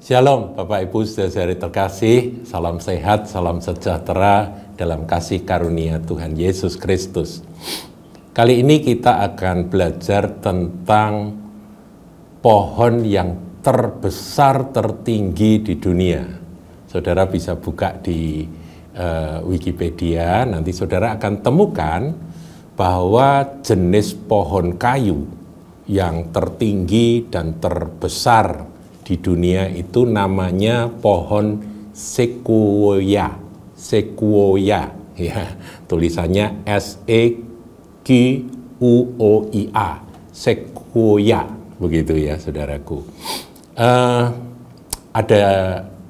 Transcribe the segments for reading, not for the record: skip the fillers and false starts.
Shalom Bapak Ibu saudara terkasih, salam sehat, salam sejahtera dalam kasih karunia Tuhan Yesus Kristus. Kali ini kita akan belajar tentang pohon yang terbesar tertinggi di dunia. Saudara bisa buka di Wikipedia, nanti saudara akan temukan bahwa jenis pohon kayu yang tertinggi dan terbesar di dunia itu namanya pohon sequoia, ya, tulisannya SEQUOIA, sequoia, begitu ya saudaraku.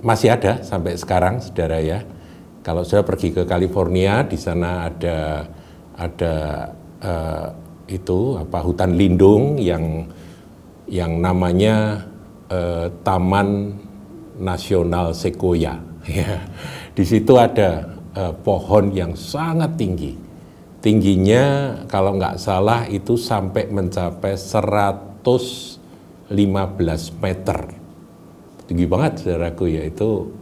Masih ada sampai sekarang, saudara ya. Kalau saya pergi ke California, di sana ada hutan lindung yang namanya Taman Nasional Sequoia. Ya. Di situ ada pohon yang sangat tinggi. Tingginya kalau nggak salah itu sampai mencapai 115 meter. Tinggi banget saudaraku ya, itu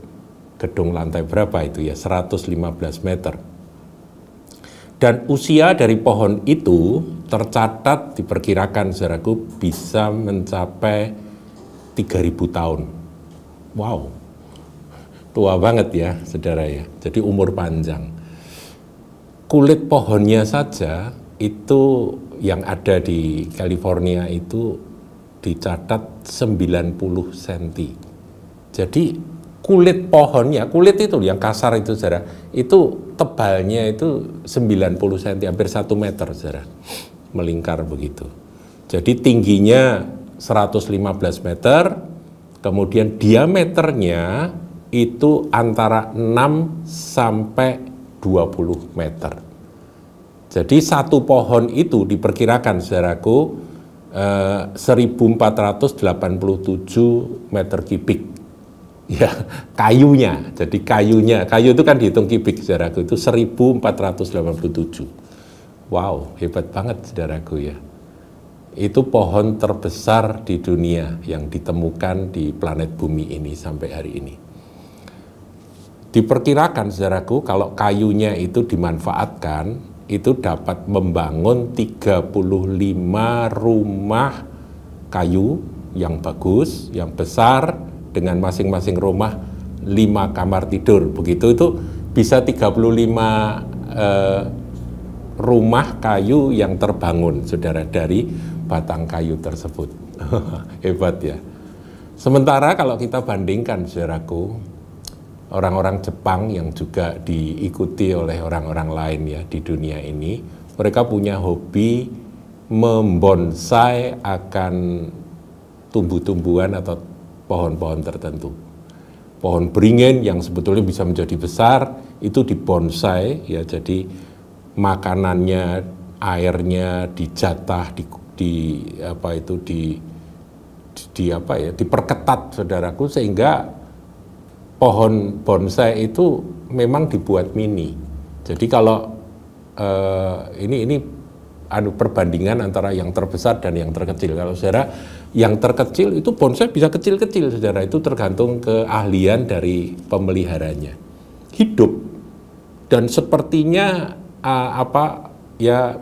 gedung lantai berapa itu ya, 115 meter. Dan usia dari pohon itu tercatat diperkirakan saudaraku bisa mencapai 3.000 tahun. Wow, tua banget ya saudara ya, jadi umur panjang. Kulit pohonnya saja itu yang ada di California itu dicatat 90 cm. Jadi kulit pohonnya, kulit itu yang kasar itu saudara, itu tebalnya itu 90 cm, hampir 1 meter saudara, melingkar begitu. Jadi tingginya 115 meter, kemudian diameternya itu antara 6 sampai 20 meter. Jadi satu pohon itu diperkirakan saudaraku 1487 meter kubik. Ya, kayunya. Jadi kayu itu kan dihitung kubik saudaraku, itu 1487. Wow, hebat banget saudaraku ya. Itu pohon terbesar di dunia yang ditemukan di planet bumi ini sampai hari ini. Diperkirakan saudaraku kalau kayunya itu dimanfaatkan, itu dapat membangun 35 rumah kayu yang bagus, yang besar, dengan masing-masing rumah 5 kamar tidur. Begitu itu bisa 35 rumah kayu yang terbangun, saudara, dari batang kayu tersebut. Hebat ya. Sementara kalau kita bandingkan, saudaraku, orang-orang Jepang yang juga diikuti oleh orang-orang lain ya di dunia ini, mereka punya hobi membonsai akan tumbuh-tumbuhan atau pohon-pohon tertentu. Pohon beringin yang sebetulnya bisa menjadi besar itu dibonsai ya, jadi makanannya, airnya dijatah, diperketat saudaraku, sehingga pohon bonsai itu memang dibuat mini. Jadi kalau ini perbandingan antara yang terbesar dan yang terkecil. Kalau saudara yang terkecil itu bonsai bisa kecil-kecil saudara, itu tergantung keahlian dari pemeliharanya. Hidup dan sepertinya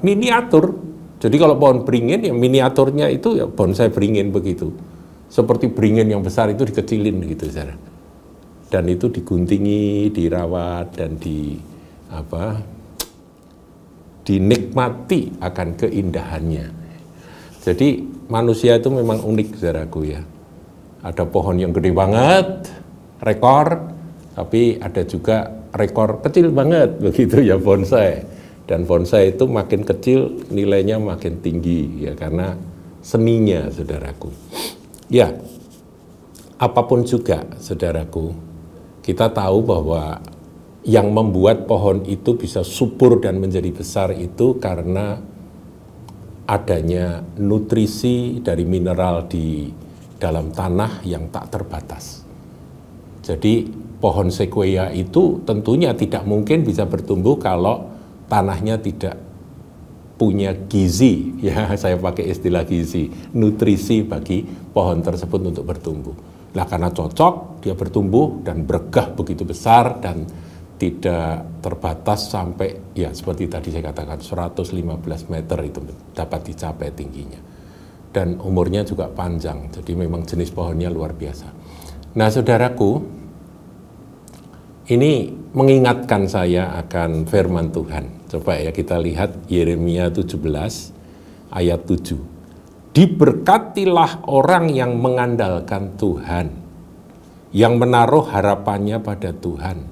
miniatur. Jadi kalau pohon beringin ya miniaturnya itu ya bonsai beringin begitu. Seperti beringin yang besar itu dikecilin gitu saudara. Dan itu diguntingi, dirawat dan dinikmati akan keindahannya. Jadi manusia itu memang unik saudaraku ya. Ada pohon yang gede banget, rekor, tapi ada juga rekor kecil banget begitu ya bonsai. Dan bonsai itu makin kecil nilainya makin tinggi ya, karena seninya saudaraku. Ya, apapun juga saudaraku, kita tahu bahwa yang membuat pohon itu bisa subur dan menjadi besar itu karena adanya nutrisi dari mineral di dalam tanah yang tak terbatas. Jadi pohon sequoia itu tentunya tidak mungkin bisa bertumbuh kalau tanahnya tidak punya gizi, ya saya pakai istilah gizi, nutrisi bagi pohon tersebut untuk bertumbuh. Nah, karena cocok, dia bertumbuh dan bergah begitu besar dan tidak terbatas sampai, ya seperti tadi saya katakan, 115 meter itu dapat dicapai tingginya. Dan umurnya juga panjang, jadi memang jenis pohonnya luar biasa. Nah, saudaraku, ini mengingatkan saya akan firman Tuhan. Coba ya kita lihat Yeremia 17 ayat 7. Diberkatilah orang yang mengandalkan Tuhan, yang menaruh harapannya pada Tuhan.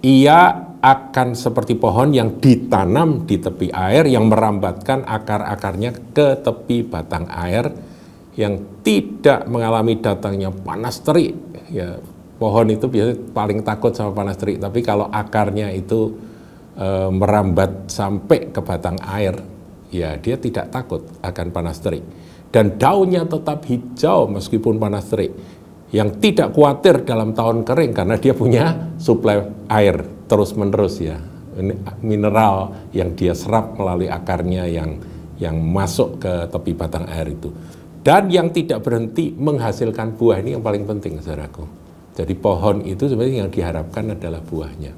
Ia akan seperti pohon yang ditanam di tepi air, yang merambatkan akar-akarnya ke tepi batang air, yang tidak mengalami datangnya panas terik. Ya, pohon itu biasanya paling takut sama panas terik, tapi kalau akarnya itu merambat sampai ke batang air, ya dia tidak takut akan panas terik. Dan daunnya tetap hijau meskipun panas terik. Yang tidak khawatir dalam tahun kering karena dia punya suplai air terus-menerus ya. Ini mineral yang dia serap melalui akarnya yang masuk ke tepi batang air itu. Dan yang tidak berhenti menghasilkan buah, ini yang paling penting, saudaraku. Jadi pohon itu sebenarnya yang diharapkan adalah buahnya.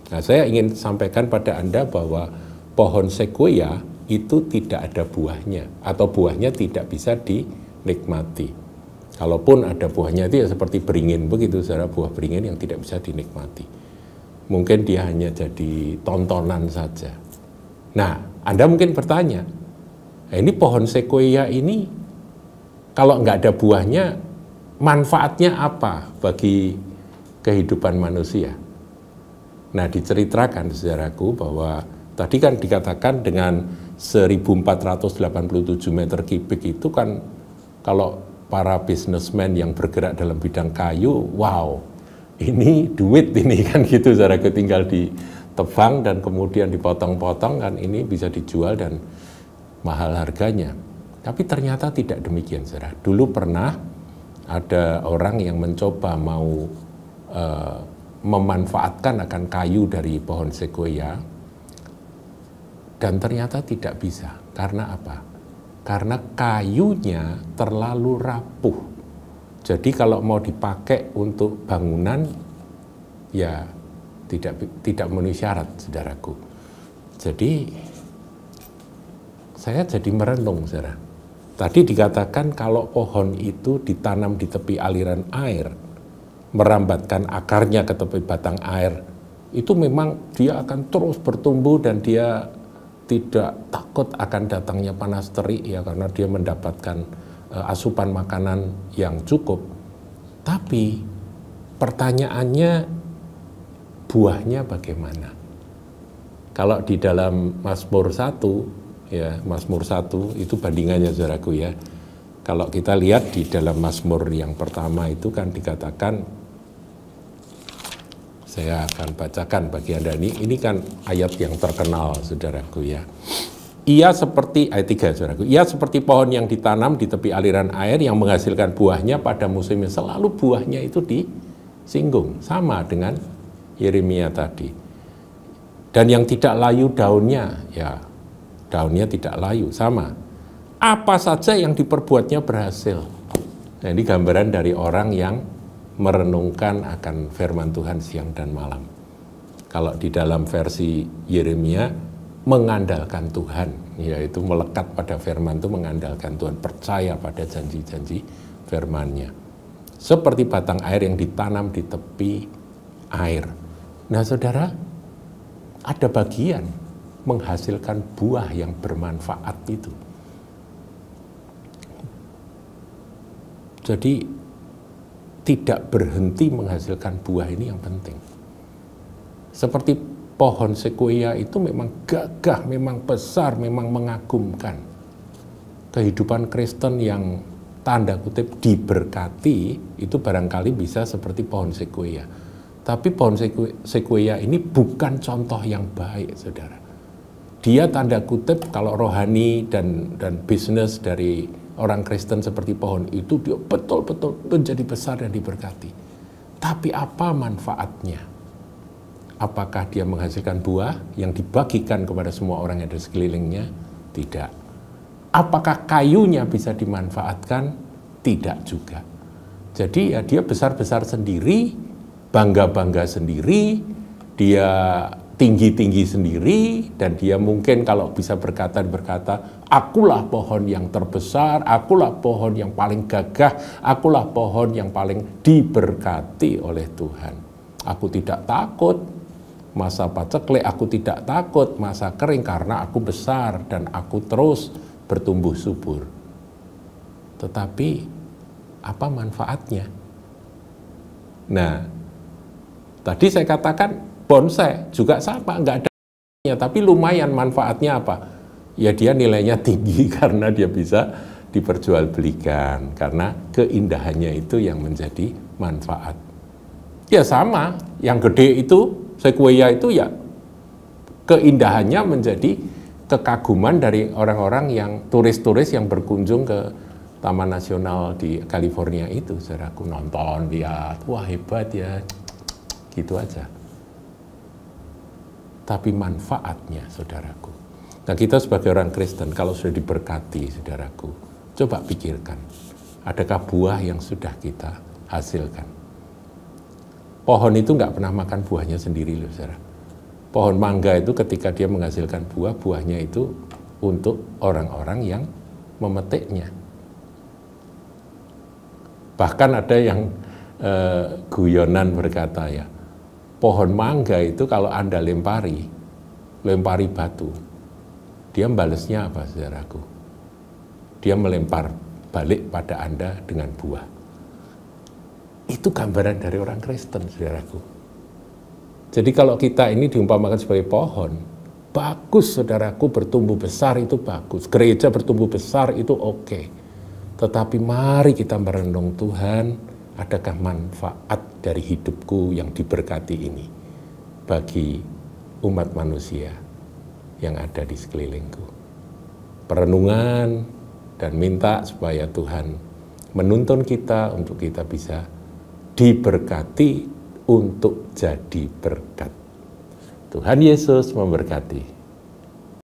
Nah, saya ingin sampaikan pada Anda bahwa pohon sequoia itu tidak ada buahnya, atau buahnya tidak bisa dinikmati. Kalaupun ada buahnya itu ya seperti beringin begitu, saudara, buah beringin yang tidak bisa dinikmati. Mungkin dia hanya jadi tontonan saja. Nah, Anda mungkin bertanya, ini pohon sequoia ini kalau nggak ada buahnya, manfaatnya apa bagi kehidupan manusia? Nah, diceritakan, saudaraku, bahwa tadi kan dikatakan dengan 1487 meter kubik itu kan, kalau para bisnismen yang bergerak dalam bidang kayu, wow, ini duit ini kan gitu, saudaraku, tinggal ditebang dan kemudian dipotong-potong kan, ini bisa dijual dan mahal harganya. Tapi ternyata tidak demikian, saudara. Dulu pernah ada orang yang mencoba mau memanfaatkan akan kayu dari pohon sequoia, dan ternyata tidak bisa. Karena apa? Karena kayunya terlalu rapuh. Jadi kalau mau dipakai untuk bangunan, ya tidak memenuhi syarat, saudaraku. Jadi saya jadi merenung, saudara. Tadi dikatakan kalau pohon itu ditanam di tepi aliran air, merambatkan akarnya ke tepi batang air, itu memang dia akan terus bertumbuh dan dia tidak takut akan datangnya panas terik ya, karena dia mendapatkan asupan makanan yang cukup. Tapi pertanyaannya, buahnya bagaimana? Kalau di dalam Mazmur 1 ya, Mazmur 1 itu bandingannya, saudaraku ya. Kalau kita lihat di dalam Mazmur yang pertama itu kan dikatakan, saya akan bacakan bagi Anda ini kan ayat yang terkenal, saudaraku ya. Ia seperti, ayat 3, saudaraku, ia seperti pohon yang ditanam di tepi aliran air yang menghasilkan buahnya pada musimnya. Selalu buahnya itu disinggung, sama dengan Yeremia tadi. Dan yang tidak layu daunnya, ya daunnya tidak layu, sama. Apa saja yang diperbuatnya berhasil. Nah, ini gambaran dari orang yang merenungkan akan firman Tuhan siang dan malam. Kalau di dalam versi Yeremia, mengandalkan Tuhan, yaitu melekat pada firman itu, mengandalkan Tuhan, percaya pada janji-janji firman-Nya. Seperti batang air yang ditanam di tepi air. Nah, saudara, ada bagian menghasilkan buah yang bermanfaat itu. Jadi tidak berhenti menghasilkan buah ini yang penting. Seperti pohon sequoia itu memang gagah, memang besar, memang mengagumkan. Kehidupan Kristen yang tanda kutip diberkati itu barangkali bisa seperti pohon sequoia. Tapi pohon sequoia ini bukan contoh yang baik, saudara. Dia tanda kutip kalau rohani dan bisnis dari orang Kristen seperti pohon itu, dia betul-betul menjadi besar dan diberkati. Tapi apa manfaatnya? Apakah dia menghasilkan buah yang dibagikan kepada semua orang yang ada sekelilingnya? Tidak. Apakah kayunya bisa dimanfaatkan? Tidak juga. Jadi ya dia besar-besar sendiri, bangga-bangga sendiri, dia tinggi-tinggi sendiri, dan dia mungkin kalau bisa berkata, akulah pohon yang terbesar, akulah pohon yang paling gagah, akulah pohon yang paling diberkati oleh Tuhan. Aku tidak takut masa paceklik, aku tidak takut masa kering karena aku besar dan aku terus bertumbuh subur. Tetapi apa manfaatnya? Nah, tadi saya katakan bonsai juga sama, nggak ada manfaatnya, tapi lumayan manfaatnya apa? Ya dia nilainya tinggi karena dia bisa diperjualbelikan, karena keindahannya itu yang menjadi manfaat. Ya sama, yang gede itu, sequoia itu ya keindahannya menjadi kekaguman dari orang-orang yang turis-turis yang berkunjung ke Taman Nasional di California itu. Saudaraku nonton, lihat, wah hebat ya, gitu aja. Tapi manfaatnya, saudaraku. Nah kita sebagai orang Kristen, kalau sudah diberkati, saudaraku, coba pikirkan, adakah buah yang sudah kita hasilkan? Pohon itu nggak pernah makan buahnya sendiri loh, saudara. Pohon mangga itu ketika dia menghasilkan buah, buahnya itu untuk orang-orang yang memetiknya. Bahkan ada yang guyonan berkata ya, pohon mangga itu kalau Anda lempari batu, dia balasnya apa, saudaraku? Dia melempar balik pada Anda dengan buah. Itu gambaran dari orang Kristen, saudaraku. Jadi kalau kita ini diumpamakan sebagai pohon, bagus, saudaraku, bertumbuh besar itu bagus. Gereja bertumbuh besar itu oke. Tetapi mari kita merenung Tuhan, adakah manfaat dari hidupku yang diberkati ini bagi umat manusia yang ada di sekelilingku. Perenungan dan minta supaya Tuhan menuntun kita untuk kita bisa diberkati untuk jadi berkat. Tuhan Yesus memberkati.